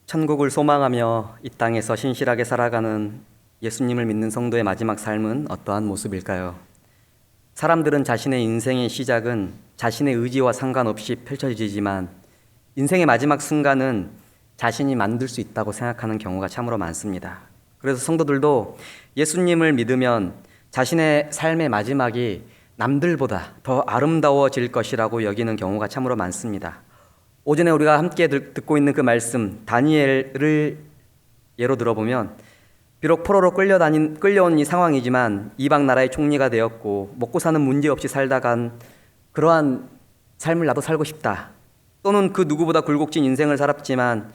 천국을 소망하며 이 땅에서 신실하게 살아가는 예수님을 믿는 성도의 마지막 삶은 어떠한 모습일까요? 사람들은 자신의 인생의 시작은 자신의 의지와 상관없이 펼쳐지지만 인생의 마지막 순간은 자신이 만들 수 있다고 생각하는 경우가 참으로 많습니다. 그래서 성도들도 예수님을 믿으면 자신의 삶의 마지막이 남들보다 더 아름다워질 것이라고 여기는 경우가 참으로 많습니다. 오전에 우리가 함께 듣고 있는 그 말씀 다니엘을 예로 들어보면 비록 포로로 끌려온 이 상황이지만 이방 나라의 총리가 되었고 먹고 사는 문제 없이 살다간 그러한 삶을 나도 살고 싶다. 또는 그 누구보다 굴곡진 인생을 살았지만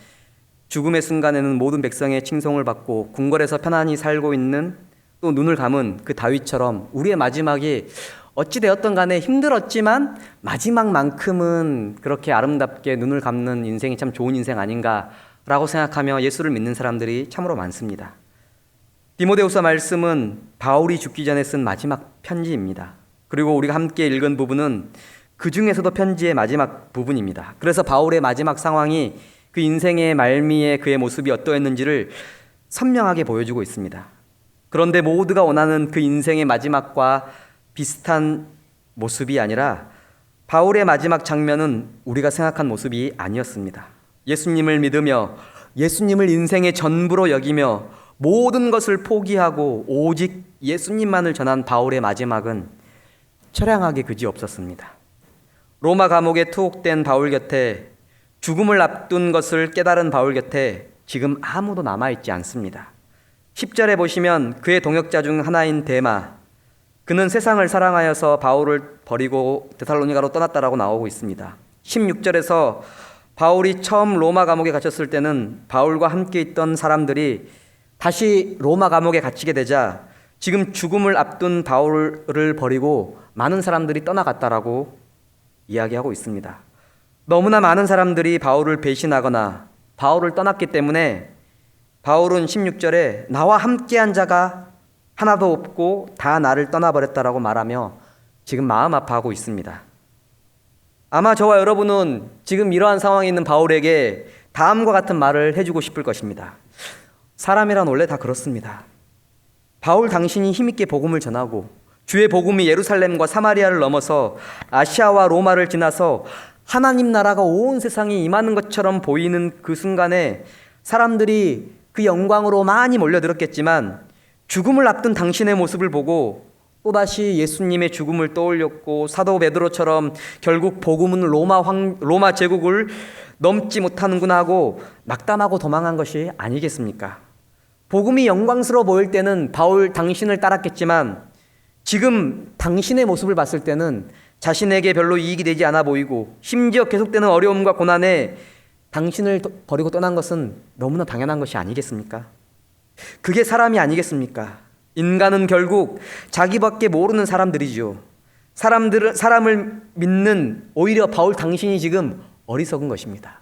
죽음의 순간에는 모든 백성의 칭송을 받고 궁궐에서 편안히 살고 있는 또 눈을 감은 그 다윗처럼 우리의 마지막이 어찌되었던 간에 힘들었지만 마지막만큼은 그렇게 아름답게 눈을 감는 인생이 참 좋은 인생 아닌가라고 생각하며 예수를 믿는 사람들이 참으로 많습니다. 디모데후서 말씀은 바울이 죽기 전에 쓴 마지막 편지입니다. 그리고 우리가 함께 읽은 부분은 그 중에서도 편지의 마지막 부분입니다. 그래서 바울의 마지막 상황이 그 인생의 말미에 그의 모습이 어떠했는지를 선명하게 보여주고 있습니다. 그런데 모두가 원하는 그 인생의 마지막과 비슷한 모습이 아니라 바울의 마지막 장면은 우리가 생각한 모습이 아니었습니다. 예수님을 믿으며 예수님을 인생의 전부로 여기며 모든 것을 포기하고 오직 예수님만을 전한 바울의 마지막은 처량하게 그지없었습니다. 로마 감옥에 투옥된 바울 곁에 죽음을 앞둔 것을 깨달은 바울 곁에 지금 아무도 남아있지 않습니다. 10절에 보시면 그의 동역자 중 하나인 데마, 그는 세상을 사랑하여서 바울을 버리고 데살로니가로 떠났다라고 나오고 있습니다. 16절에서 바울이 처음 로마 감옥에 갇혔을 때는 바울과 함께 있던 사람들이 다시 로마 감옥에 갇히게 되자 지금 죽음을 앞둔 바울을 버리고 많은 사람들이 떠나갔다라고 이야기하고 있습니다. 너무나 많은 사람들이 바울을 배신하거나 바울을 떠났기 때문에 바울은 16절에 나와 함께한 자가 하나도 없고 다 나를 떠나버렸다라고 말하며 지금 마음 아파하고 있습니다. 아마 저와 여러분은 지금 이러한 상황에 있는 바울에게 다음과 같은 말을 해주고 싶을 것입니다. 사람이란 원래 다 그렇습니다. 바울 당신이 힘있게 복음을 전하고 주의 복음이 예루살렘과 사마리아를 넘어서 아시아와 로마를 지나서 하나님 나라가 온 세상에 임하는 것처럼 보이는 그 순간에 사람들이 그 영광으로 많이 몰려들었겠지만 죽음을 앞둔 당신의 모습을 보고 또다시 예수님의 죽음을 떠올렸고 사도 베드로처럼 결국 복음은 로마 제국을 넘지 못하는구나 하고 낙담하고 도망한 것이 아니겠습니까? 복음이 영광스러워 보일 때는 바울 당신을 따랐겠지만 지금 당신의 모습을 봤을 때는 자신에게 별로 이익이 되지 않아 보이고 심지어 계속되는 어려움과 고난에 당신을 버리고 떠난 것은 너무나 당연한 것이 아니겠습니까? 그게 사람이 아니겠습니까? 인간은 결국 자기밖에 모르는 사람들이죠. 사람을 믿는 오히려 바울 당신이 지금 어리석은 것입니다.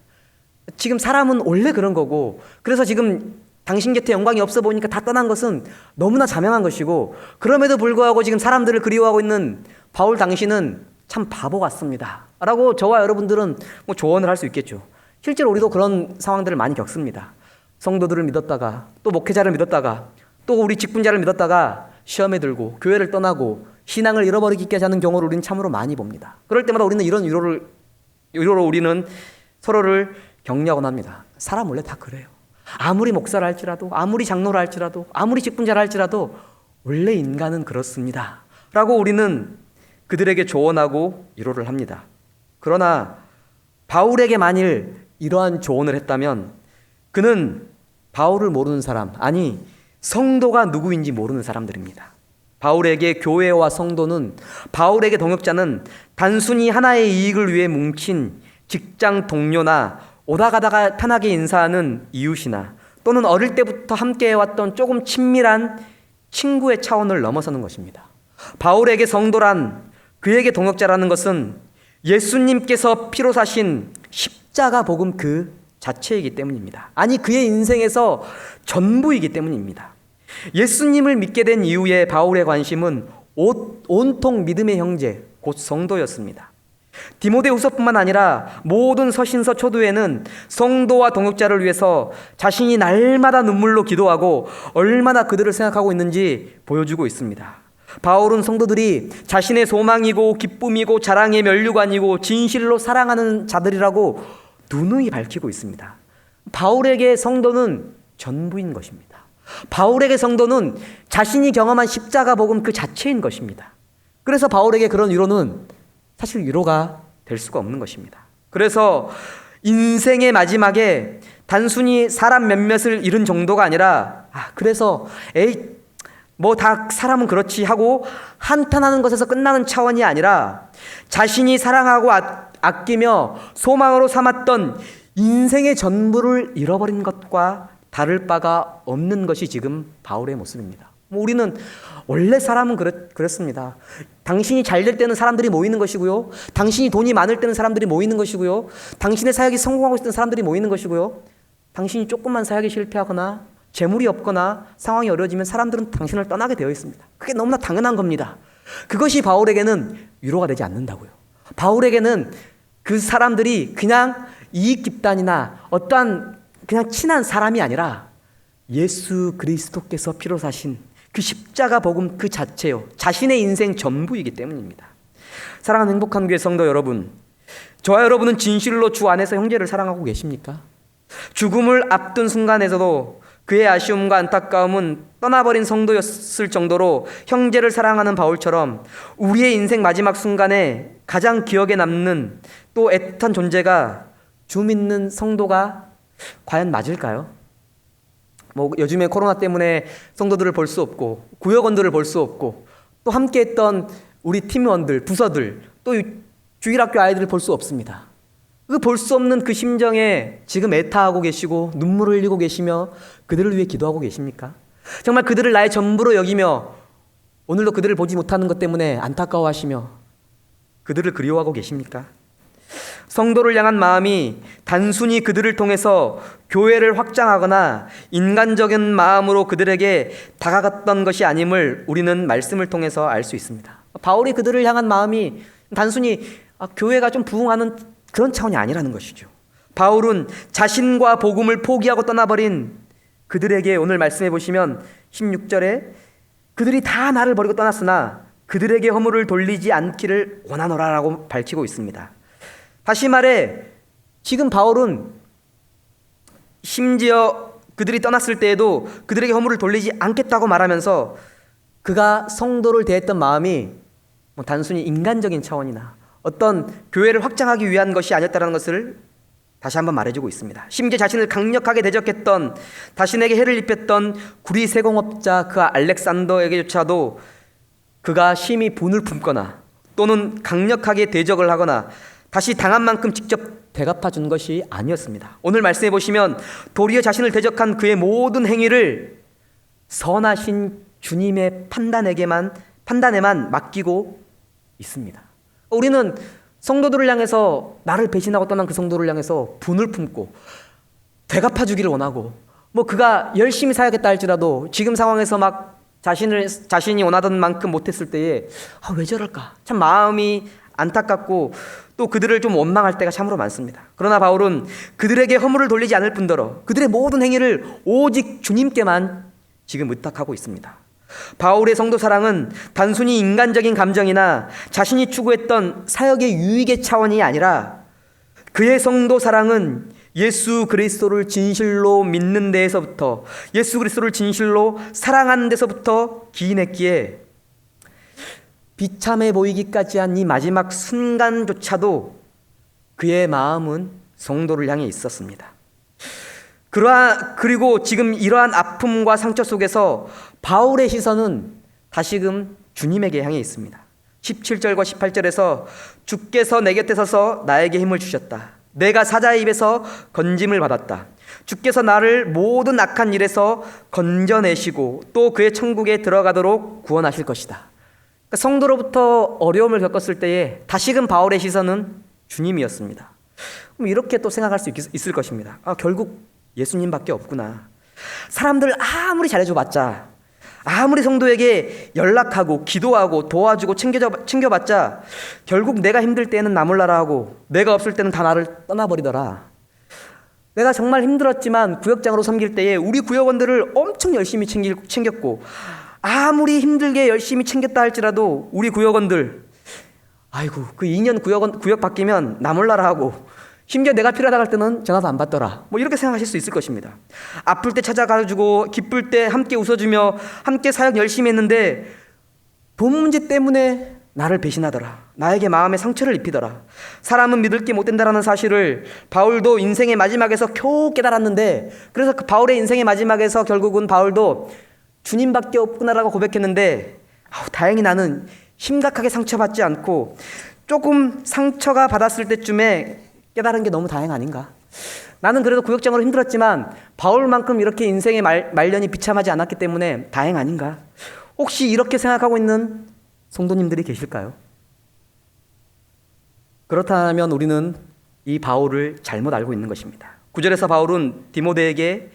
지금 사람은 원래 그런 거고 그래서 지금 당신 곁에 영광이 없어 보니까 다 떠난 것은 너무나 자명한 것이고 그럼에도 불구하고 지금 사람들을 그리워하고 있는 바울 당신은 참 바보 같습니다 라고 저와 여러분들은 조언을 할 수 있겠죠. 실제로 우리도 그런 상황들을 많이 겪습니다. 성도들을 믿었다가 또 목회자를 믿었다가 또 우리 직분자를 믿었다가 시험에 들고 교회를 떠나고 신앙을 잃어버리기까지 하는 경우를 우리는 참으로 많이 봅니다. 그럴 때마다 우리는 이런 위로로 우리는 서로를 격려하곤 합니다. 사람 원래 다 그래요. 아무리 목사를 할지라도 아무리 장로를 할지라도 아무리 직분자를 할지라도 원래 인간은 그렇습니다 라고 우리는 그들에게 조언하고 위로를 합니다. 그러나 바울에게 만일 이러한 조언을 했다면 그는 바울을 모르는 사람, 아니 성도가 누구인지 모르는 사람들입니다. 바울에게 교회와 성도는, 바울에게 동역자는 단순히 하나의 이익을 위해 뭉친 직장 동료나 오다 가다가 편하게 인사하는 이웃이나 또는 어릴 때부터 함께 해왔던 조금 친밀한 친구의 차원을 넘어서는 것입니다. 바울에게 성도란, 그에게 동역자라는 것은 예수님께서 피로 사신 십자가 복음 그 자체이기 때문입니다. 아니 그의 인생에서 전부이기 때문입니다. 예수님을 믿게 된 이후에 바울의 관심은 온통 믿음의 형제 곧 성도였습니다. 디모데후서뿐만 아니라 모든 서신서 초도에는 성도와 동역자를 위해서 자신이 날마다 눈물로 기도하고 얼마나 그들을 생각하고 있는지 보여주고 있습니다. 바울은 성도들이 자신의 소망이고 기쁨이고 자랑의 면류관이고 진실로 사랑하는 자들이라고 누누이 밝히고 있습니다. 바울에게 성도는 전부인 것입니다. 바울에게 성도는 자신이 경험한 십자가 복음 그 자체인 것입니다. 그래서 바울에게 그런 위로는 사실 위로가 될 수가 없는 것입니다. 그래서 인생의 마지막에 단순히 사람 몇몇을 잃은 정도가 아니라 그래서 뭐 다 사람은 그렇지 하고 한탄하는 것에서 끝나는 차원이 아니라 자신이 사랑하고 아끼며 소망으로 삼았던 인생의 전부를 잃어버린 것과 다를 바가 없는 것이 지금 바울의 모습입니다. 우리는 원래 사람은 그렇습니다. 당신이 잘 될 때는 사람들이 모이는 것이고요. 당신이 돈이 많을 때는 사람들이 모이는 것이고요. 당신의 사역이 성공하고 있을 때는 사람들이 모이는 것이고요. 당신이 조금만 사역에 실패하거나 재물이 없거나 상황이 어려워지면 사람들은 당신을 떠나게 되어 있습니다. 그게 너무나 당연한 겁니다. 그것이 바울에게는 위로가 되지 않는다고요. 바울에게는 그 사람들이 그냥 이익 집단이나 어떠한 그냥 친한 사람이 아니라 예수 그리스도께서 피로 사신 그 십자가 복음 그 자체요. 자신의 인생 전부이기 때문입니다. 사랑하는 행복한 교회 성도 여러분, 저와 여러분은 진실로 주 안에서 형제를 사랑하고 계십니까? 죽음을 앞둔 순간에서도 그의 아쉬움과 안타까움은 떠나버린 성도였을 정도로 형제를 사랑하는 바울처럼 우리의 인생 마지막 순간에 가장 기억에 남는 또 애틋한 존재가 주 믿는 성도가 과연 맞을까요? 요즘에 코로나 때문에 성도들을 볼 수 없고 구역원들을 볼 수 없고 또 함께했던 우리 팀원들, 부서들 또 주일학교 아이들을 볼 수 없습니다. 그 볼 수 없는 그 심정에 지금 애타하고 계시고 눈물을 흘리고 계시며 그들을 위해 기도하고 계십니까? 정말 그들을 나의 전부로 여기며 오늘도 그들을 보지 못하는 것 때문에 안타까워하시며 그들을 그리워하고 계십니까? 성도를 향한 마음이 단순히 그들을 통해서 교회를 확장하거나 인간적인 마음으로 그들에게 다가갔던 것이 아님을 우리는 말씀을 통해서 알 수 있습니다. 바울이 그들을 향한 마음이 단순히 교회가 좀 부흥하는 그런 차원이 아니라는 것이죠. 바울은 자신과 복음을 포기하고 떠나버린 그들에게 오늘 말씀해 보시면 16절에 그들이 다 나를 버리고 떠났으나 그들에게 허물을 돌리지 않기를 원하노라라고 밝히고 있습니다. 다시 말해 지금 바울은 심지어 그들이 떠났을 때에도 그들에게 허물을 돌리지 않겠다고 말하면서 그가 성도를 대했던 마음이 단순히 인간적인 차원이나 어떤 교회를 확장하기 위한 것이 아니었다는 것을 다시 한번 말해주고 있습니다. 심지어 자신을 강력하게 대적했던 자신에게 해를 입혔던 구리 세공업자 그 알렉산더에게조차도 그가 심히 분을 품거나 또는 강력하게 대적을 하거나 다시 당한 만큼 직접 대갚아 준 것이 아니었습니다. 오늘 말씀해 보시면 도리어 자신을 대적한 그의 모든 행위를 선하신 주님의 판단에만 맡기고 있습니다. 우리는 성도들을 향해서 나를 배신하고 떠난 그 성도를 향해서 분을 품고 되갚아 주기를 원하고 그가 열심히 사역했다 할지라도 지금 상황에서 막 자신이 원하던 만큼 못했을 때에 왜 저럴까 참 마음이 안타깝고 또 그들을 좀 원망할 때가 참으로 많습니다. 그러나 바울은 그들에게 허물을 돌리지 않을 뿐더러 그들의 모든 행위를 오직 주님께만 지금 의탁하고 있습니다. 바울의 성도 사랑은 단순히 인간적인 감정이나 자신이 추구했던 사역의 유익의 차원이 아니라 그의 성도 사랑은 예수 그리스도를 진실로 믿는 데에서부터 예수 그리스도를 진실로 사랑하는 데서부터 기인했기에 비참해 보이기까지 한 이 마지막 순간조차도 그의 마음은 성도를 향해 있었습니다. 그리고 지금 이러한 아픔과 상처 속에서 바울의 시선은 다시금 주님에게 향해 있습니다. 17절과 18절에서 주께서 내 곁에 서서 나에게 힘을 주셨다. 내가 사자의 입에서 건짐을 받았다. 주께서 나를 모든 악한 일에서 건져내시고 또 그의 천국에 들어가도록 구원하실 것이다. 그러니까 성도로부터 어려움을 겪었을 때에 다시금 바울의 시선은 주님이었습니다. 이렇게 또 생각할 수 있을 것입니다. 결국 예수님밖에 없구나. 사람들 아무리 잘해줘봤자 아무리 성도에게 연락하고 기도하고 도와주고 챙겨봤자 결국 내가 힘들 때는 나 몰라라 하고 내가 없을 때는 다 나를 떠나버리더라. 내가 정말 힘들었지만 구역장으로 섬길 때에 우리 구역원들을 엄청 열심히 챙겼고 아무리 힘들게 열심히 챙겼다 할지라도 우리 구역원들 아이고 그 2년 구역 바뀌면 나 몰라라 하고 심지어 내가 필요하다 할 때는 전화도 안 받더라. 뭐 이렇게 생각하실 수 있을 것입니다. 아플 때 찾아가주고 기쁠 때 함께 웃어주며 함께 사역 열심히 했는데 돈 문제 때문에 나를 배신하더라. 나에게 마음의 상처를 입히더라. 사람은 믿을 게 못 된다라는 사실을 바울도 인생의 마지막에서 겨우 깨달았는데 그래서 그 바울의 인생의 마지막에서 결국은 바울도 주님밖에 없구나라고 고백했는데 다행히 나는 심각하게 상처받지 않고 조금 상처가 받았을 때쯤에 깨달은 게 너무 다행 아닌가? 나는 그래도 구역장으로 힘들었지만 바울만큼 이렇게 인생의 말년이 비참하지 않았기 때문에 다행 아닌가? 혹시 이렇게 생각하고 있는 성도님들이 계실까요? 그렇다면 우리는 이 바울을 잘못 알고 있는 것입니다. 9절에서 바울은 디모데에게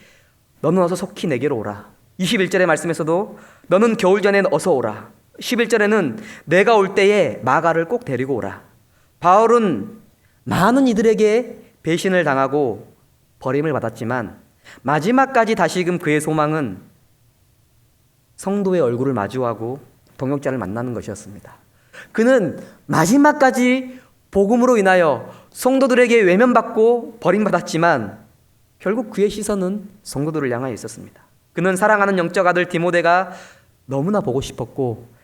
너는 어서 속히 내게로 오라. 21절의 말씀에서도 너는 겨울 전엔 어서 오라. 11절에는 내가 올 때에 마가를 꼭 데리고 오라. 바울은 많은 이들에게 배신을 당하고 버림을 받았지만 마지막까지 다시금 그의 소망은 성도의 얼굴을 마주하고 동역자를 만나는 것이었습니다. 그는 마지막까지 복음으로 인하여 성도들에게 외면받고 버림받았지만 결국 그의 시선은 성도들을 향하여 있었습니다. 그는 사랑하는 영적 아들 디모데가 너무나 보고 싶었고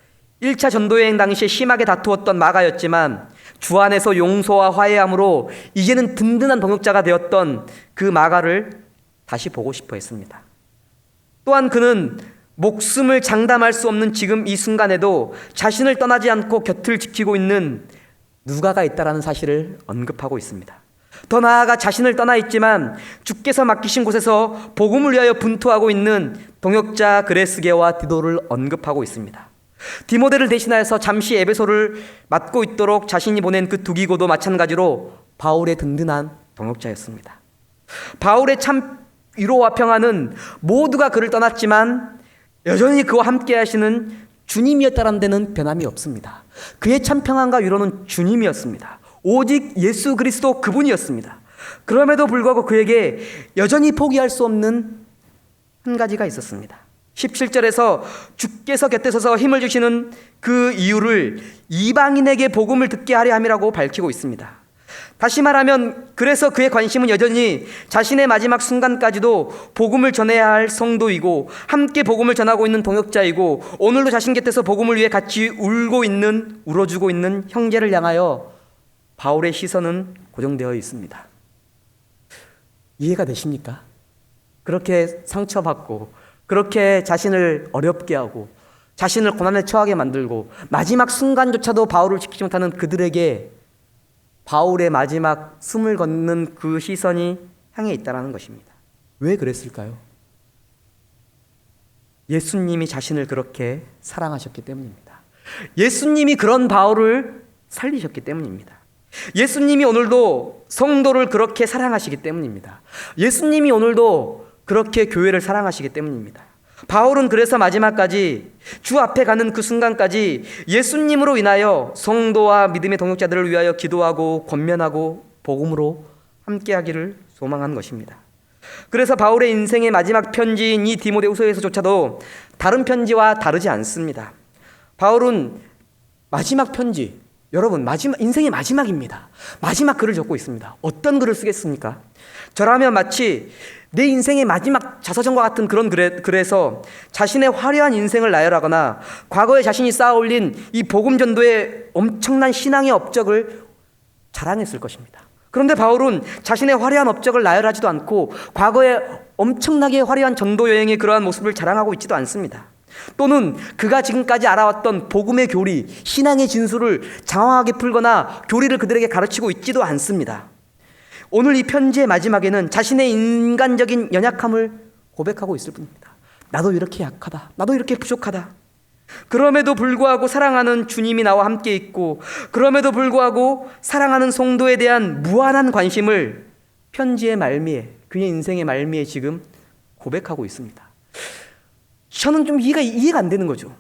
1차 전도여행 당시에 심하게 다투었던 마가였지만 주 안에서 용서와 화해함으로 이제는 든든한 동역자가 되었던 그 마가를 다시 보고 싶어 했습니다. 또한 그는 목숨을 장담할 수 없는 지금 이 순간에도 자신을 떠나지 않고 곁을 지키고 있는 누가가 있다라는 사실을 언급하고 있습니다. 더 나아가 자신을 떠나 있지만 주께서 맡기신 곳에서 복음을 위하여 분투하고 있는 동역자 그레스게와 디도를 언급하고 있습니다. 디모데를 대신하여서 잠시 에베소를 맡고 있도록 자신이 보낸 그 두기고도 마찬가지로 바울의 든든한 동역자였습니다. 바울의 참 위로와 평안은 모두가 그를 떠났지만 여전히 그와 함께 하시는 주님이었다는 데는 변함이 없습니다. 그의 참 평안과 위로는 주님이었습니다. 오직 예수 그리스도 그분이었습니다. 그럼에도 불구하고 그에게 여전히 포기할 수 없는 한 가지가 있었습니다. 17절에서 주께서 곁에 서서 힘을 주시는 그 이유를 이방인에게 복음을 듣게 하려 함이라고 밝히고 있습니다. 다시 말하면 그래서 그의 관심은 여전히 자신의 마지막 순간까지도 복음을 전해야 할 성도이고 함께 복음을 전하고 있는 동역자이고 오늘도 자신 곁에서 복음을 위해 같이 울어주고 있는 형제를 향하여 바울의 시선은 고정되어 있습니다. 이해가 되십니까? 그렇게 상처받고 그렇게 자신을 어렵게 하고 자신을 고난에 처하게 만들고 마지막 순간조차도 바울을 지키지 못하는 그들에게 바울의 마지막 숨을 걷는 그 시선이 향해 있다는 것입니다. 왜 그랬을까요? 예수님이 자신을 그렇게 사랑하셨기 때문입니다. 예수님이 그런 바울을 살리셨기 때문입니다. 예수님이 오늘도 성도를 그렇게 사랑하시기 때문입니다. 예수님이 오늘도 그렇게 교회를 사랑하시기 때문입니다. 바울은 그래서 마지막까지 주 앞에 가는 그 순간까지 예수님으로 인하여 성도와 믿음의 동역자들을 위하여 기도하고 권면하고 복음으로 함께하기를 소망한 것입니다. 그래서 바울의 인생의 마지막 편지인 이 디모데후서에서조차도 다른 편지와 다르지 않습니다. 바울은 마지막 편지, 여러분 인생의 마지막입니다. 마지막 글을 적고 있습니다. 어떤 글을 쓰겠습니까? 저라면 마치 내 인생의 마지막 자서전과 같은 그런 글에서 자신의 화려한 인생을 나열하거나 과거에 자신이 쌓아올린 이 복음 전도의 엄청난 신앙의 업적을 자랑했을 것입니다. 그런데 바울은 자신의 화려한 업적을 나열하지도 않고 과거에 엄청나게 화려한 전도 여행의 그러한 모습을 자랑하고 있지도 않습니다. 또는 그가 지금까지 알아왔던 복음의 교리, 신앙의 진수를 장황하게 풀거나 교리를 그들에게 가르치고 있지도 않습니다. 오늘 이 편지의 마지막에는 자신의 인간적인 연약함을 고백하고 있을 뿐입니다. 나도 이렇게 약하다. 나도 이렇게 부족하다. 그럼에도 불구하고 사랑하는 주님이 나와 함께 있고 그럼에도 불구하고 사랑하는 성도에 대한 무한한 관심을 편지의 말미에 그의 인생의 말미에 지금 고백하고 있습니다. 저는 좀 이해가 안 되는 거죠.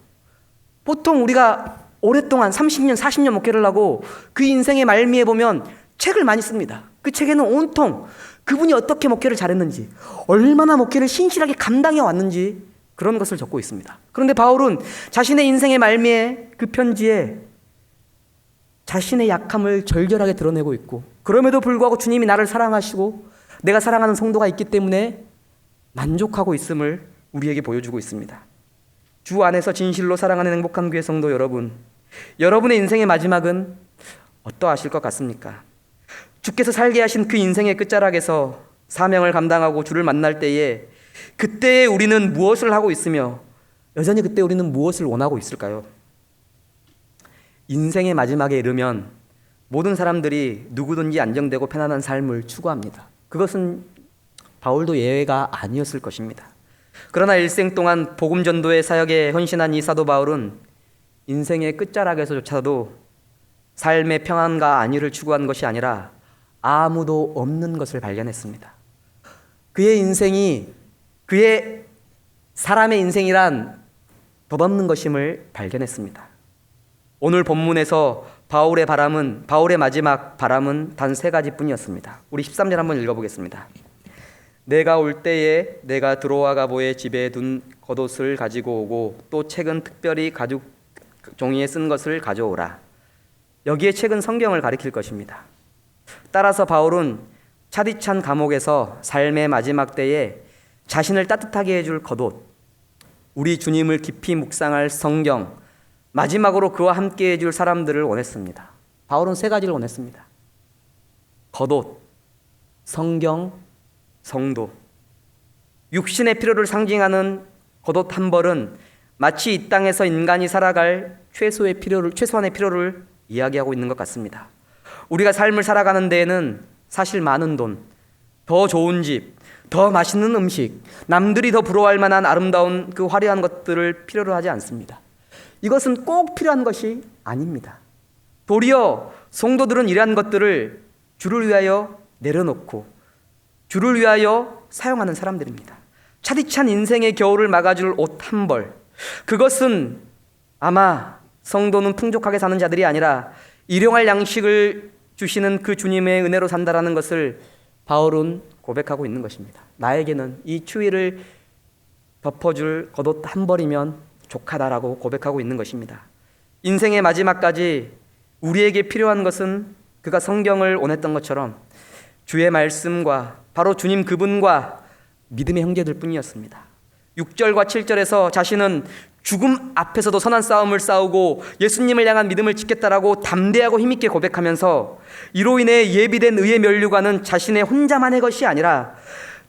보통 우리가 오랫동안 30년, 40년 목회를 하고 그 인생의 말미에 보면 책을 많이 씁니다. 그 책에는 온통 그분이 어떻게 목회를 잘했는지, 얼마나 목회를 신실하게 감당해 왔는지 그런 것을 적고 있습니다. 그런데 바울은 자신의 인생의 말미에 그 편지에 자신의 약함을 절절하게 드러내고 있고, 그럼에도 불구하고 주님이 나를 사랑하시고 내가 사랑하는 성도가 있기 때문에 만족하고 있음을 우리에게 보여주고 있습니다. 주 안에서 진실로 사랑하는 행복한 교회 성도 여러분, 여러분의 인생의 마지막은 어떠하실 것 같습니까? 주께서 살게 하신 그 인생의 끝자락에서 사명을 감당하고 주를 만날 때에 그때에 우리는 무엇을 하고 있으며 여전히 그때 우리는 무엇을 원하고 있을까요? 인생의 마지막에 이르면 모든 사람들이 누구든지 안정되고 편안한 삶을 추구합니다. 그것은 바울도 예외가 아니었을 것입니다. 그러나 일생 동안 복음 전도의 사역에 헌신한 이 사도 바울은 인생의 끝자락에서조차도 삶의 평안과 안위를 추구한 것이 아니라 아무도 없는 것을 발견했습니다. 그의 인생이 그의 사람의 인생이란 덧없는 것임을 발견했습니다. 오늘 본문에서 바울의 마지막 바람은 단 3가지뿐이었습니다. 우리 13절 한번 읽어보겠습니다. 내가 올 때에 내가 드로아 가보의 집에 둔 겉옷을 가지고 오고 또 책은 특별히 가죽 종이에 쓴 것을 가져오라. 여기에 책은 성경을 가리킬 것입니다. 따라서 바울은 차디찬 감옥에서 삶의 마지막 때에 자신을 따뜻하게 해줄 겉옷, 우리 주님을 깊이 묵상할 성경, 마지막으로 그와 함께 해줄 사람들을 원했습니다. 바울은 3가지를 원했습니다. 겉옷, 성경, 성도. 육신의 필요를 상징하는 겉옷 한 벌은 마치 이 땅에서 인간이 살아갈 최소한의 필요를 이야기하고 있는 것 같습니다. 우리가 삶을 살아가는 데에는 사실 많은 돈, 더 좋은 집, 더 맛있는 음식, 남들이 더 부러워할 만한 아름다운 그 화려한 것들을 필요로 하지 않습니다. 이것은 꼭 필요한 것이 아닙니다. 도리어 성도들은 이러한 것들을 주를 위하여 내려놓고 주를 위하여 사용하는 사람들입니다. 차디찬 인생의 겨울을 막아줄 옷 한 벌, 그것은 아마 성도는 풍족하게 사는 자들이 아니라 일용할 양식을 주시는 그 주님의 은혜로 산다라는 것을 바울은 고백하고 있는 것입니다. 나에게는 이 추위를 덮어줄 겉옷 한 벌이면 족하다라고 고백하고 있는 것입니다. 인생의 마지막까지 우리에게 필요한 것은 그가 성경을 원했던 것처럼 주의 말씀과 바로 주님 그분과 믿음의 형제들 뿐이었습니다. 6절과 7절에서 자신은 죽음 앞에서도 선한 싸움을 싸우고 예수님을 향한 믿음을 지켰다라고 담대하고 힘있게 고백하면서 이로 인해 예비된 의의 면류관은 자신의 혼자만의 것이 아니라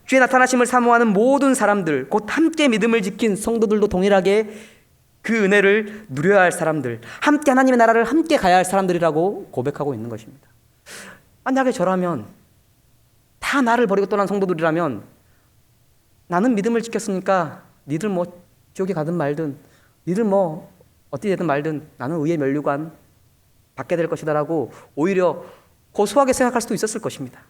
주의 나타나심을 사모하는 모든 사람들, 곧 함께 믿음을 지킨 성도들도 동일하게 그 은혜를 누려야 할 사람들, 함께 하나님의 나라를 함께 가야 할 사람들이라고 고백하고 있는 것입니다. 만약에 저라면, 다 나를 버리고 떠난 성도들이라면 나는 믿음을 지켰으니까 니들 뭐 지옥에 가든 말든, 니들 뭐 어떻게 되든 말든 나는 의의 면류관 받게 될 것이다라고 오히려 고소하게 생각할 수도 있었을 것입니다.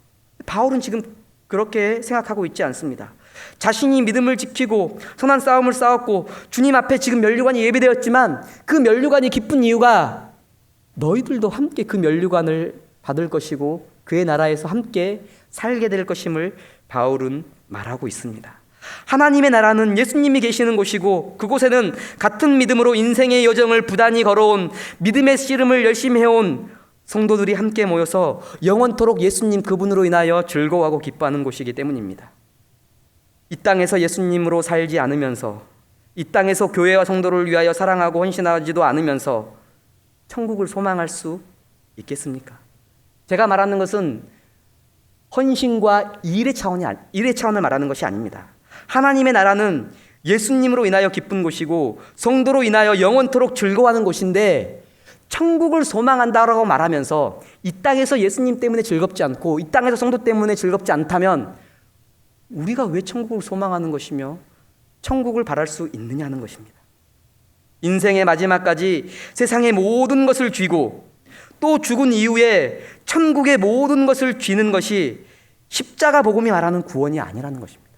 바울은 지금 그렇게 생각하고 있지 않습니다. 자신이 믿음을 지키고 선한 싸움을 싸웠고 주님 앞에 지금 면류관이 예비되었지만 그 면류관이 기쁜 이유가 너희들도 함께 그 면류관을 받을 것이고 그의 나라에서 함께 살게 될 것임을 바울은 말하고 있습니다. 하나님의 나라는 예수님이 계시는 곳이고 그곳에는 같은 믿음으로 인생의 여정을 부단히 걸어온 믿음의 씨름을 열심히 해온 성도들이 함께 모여서 영원토록 예수님 그분으로 인하여 즐거워하고 기뻐하는 곳이기 때문입니다. 이 땅에서 예수님으로 살지 않으면서 이 땅에서 교회와 성도를 위하여 사랑하고 헌신하지도 않으면서 천국을 소망할 수 있겠습니까? 제가 말하는 것은 헌신과 일의 차원을 말하는 것이 아닙니다. 하나님의 나라는 예수님으로 인하여 기쁜 곳이고 성도로 인하여 영원토록 즐거워하는 곳인데 천국을 소망한다라고 말하면서 이 땅에서 예수님 때문에 즐겁지 않고 이 땅에서 성도 때문에 즐겁지 않다면 우리가 왜 천국을 소망하는 것이며 천국을 바랄 수 있느냐는 것입니다. 인생의 마지막까지 세상의 모든 것을 쥐고 또 죽은 이후에 천국의 모든 것을 쥐는 것이 십자가 복음이 말하는 구원이 아니라는 것입니다.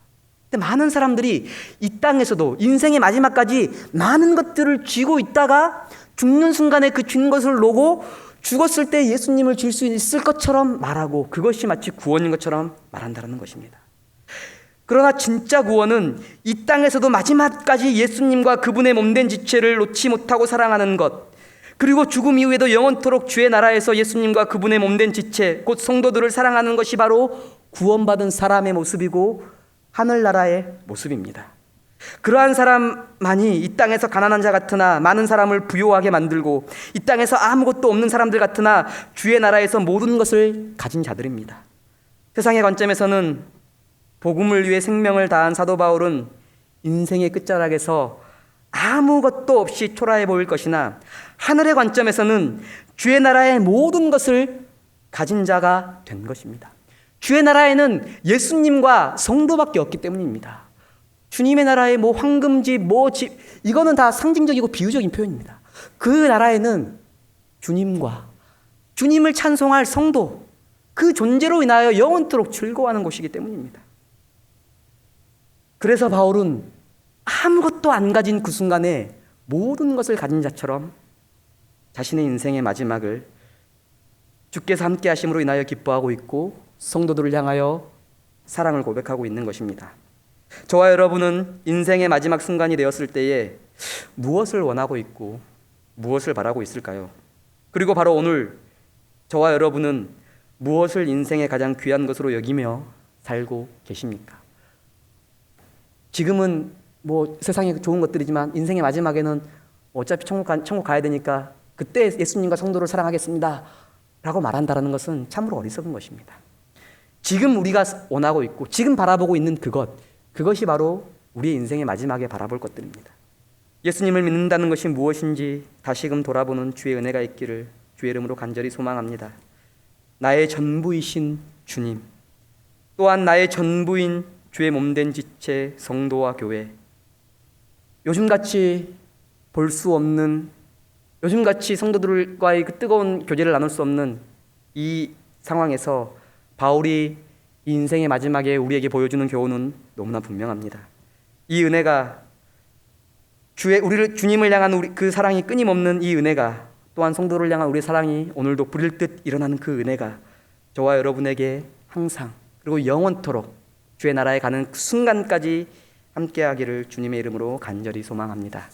근데 많은 사람들이 이 땅에서도 인생의 마지막까지 많은 것들을 쥐고 있다가 죽는 순간에 그 쥔 것을 놓고 죽었을 때 예수님을 줄 수 있을 것처럼 말하고 그것이 마치 구원인 것처럼 말한다는 것입니다. 그러나 진짜 구원은 이 땅에서도 마지막까지 예수님과 그분의 몸된 지체를 놓지 못하고 사랑하는 것, 그리고 죽음 이후에도 영원토록 주의 나라에서 예수님과 그분의 몸된 지체, 곧 성도들을 사랑하는 것이 바로 구원받은 사람의 모습이고 하늘나라의 모습입니다. 그러한 사람만이 이 땅에서 가난한 자 같으나 많은 사람을 부요하게 만들고, 이 땅에서 아무것도 없는 사람들 같으나 주의 나라에서 모든 것을 가진 자들입니다. 세상의 관점에서는 복음을 위해 생명을 다한 사도 바울은 인생의 끝자락에서 아무것도 없이 초라해 보일 것이나, 하늘의 관점에서는 주의 나라의 모든 것을 가진 자가 된 것입니다. 주의 나라에는 예수님과 성도밖에 없기 때문입니다. 주님의 나라에 뭐 황금집, 뭐 집, 이거는 다 상징적이고 비유적인 표현입니다. 그 나라에는 주님과 주님을 찬송할 성도, 그 존재로 인하여 영원토록 즐거워하는 곳이기 때문입니다. 그래서 바울은 아무것도 안 가진 그 순간에 모든 것을 가진 자처럼 자신의 인생의 마지막을 주께서 함께 하심으로 인하여 기뻐하고 있고 성도들을 향하여 사랑을 고백하고 있는 것입니다. 저와 여러분은 인생의 마지막 순간이 되었을 때에 무엇을 원하고 있고 무엇을 바라고 있을까요? 그리고 바로 오늘 저와 여러분은 무엇을 인생의 가장 귀한 것으로 여기며 살고 계십니까? 지금은 뭐 세상에 좋은 것들이지만 인생의 마지막에는 어차피 천국 가야 되니까 그때 예수님과 성도를 사랑하겠습니다 라고 말한다는 것은 참으로 어리석은 것입니다. 지금 우리가 원하고 있고 지금 바라보고 있는 그것이 바로 우리의 인생의 마지막에 바라볼 것들입니다. 예수님을 믿는다는 것이 무엇인지 다시금 돌아보는 주의 은혜가 있기를 주의 이름으로 간절히 소망합니다. 나의 전부이신 주님, 또한 나의 전부인 주의 몸된 지체 성도와 교회, 요즘같이 볼 수 없는, 요즘같이 성도들과의 그 뜨거운 교제를 나눌 수 없는 이 상황에서 바울이 이 인생의 마지막에 우리에게 보여주는 교훈은 너무나 분명합니다. 이 은혜가 주님을 향한 그 사랑이 끊임없는 이 은혜가, 또한 성도를 향한 우리의 사랑이 오늘도 불일 듯 일어나는 그 은혜가 저와 여러분에게 항상 그리고 영원토록 주의 나라에 가는 그 순간까지 함께하기를 주님의 이름으로 간절히 소망합니다.